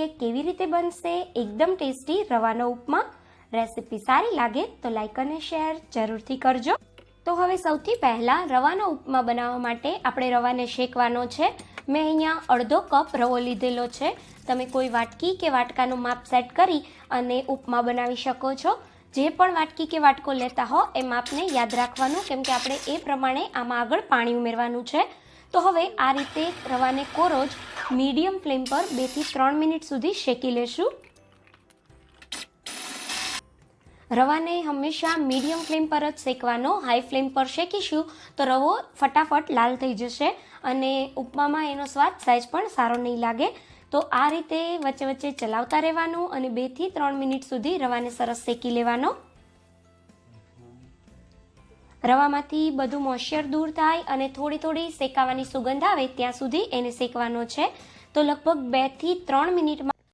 જોઈએ કેવી રીતે બનશે એકદમ ટેસ્ટી રવાનો ઉપમા। રેસીપી સારી લાગે તો લાઈક અને શેર જરૂરથી કરજો। તો હવે સૌથી પહેલાં રવાનો ઉપમા બનાવવા માટે આપણે રવાને શેકવાનો છે। મેં અહીંયા અડધો કપ રવો લીધેલો છે। તમે કોઈ વાટકી કે વાટકાનું માપ સેટ કરી અને ઉપમા બનાવી શકો છો। જે પણ વાટકી કે વાટકો લેતા હો એ માપને યાદ રાખવાનું, કેમ કે આપણે એ પ્રમાણે આમાં આગળ પાણી ઉમેરવાનું છે। તો હવે આ રીતે રવાને કોરો જ મીડિયમ ફ્લેમ પર 2 થી 3 મિનિટ સુધી શેકી લેશું। રવાને હંમેશા મીડિયમ ફ્લેમ પર જ શેકવાનો, હાઈ ફ્લેમ પર શેકીશું તો રવો ફટાફટ લાલ થઈ જશે અને ઉપમામાં એનો સ્વાદ સહેજ પણ સારો નહીં લાગે। તો આ રીતે વચ્ચે વચ્ચે ચલાવતા રહેવાનું અને 2 થી 3 મિનિટ સુધી રવાને સરસ શેકી લેવાનો। રવામાંથી બધું મોઇશ્ચર દૂર થાય અને થોડી થોડી શેકાવાની સુગંધ આવે ત્યાં સુધી એને શેકવાનો છે। તો લગભગ 2 થી 3 મિનિટમાં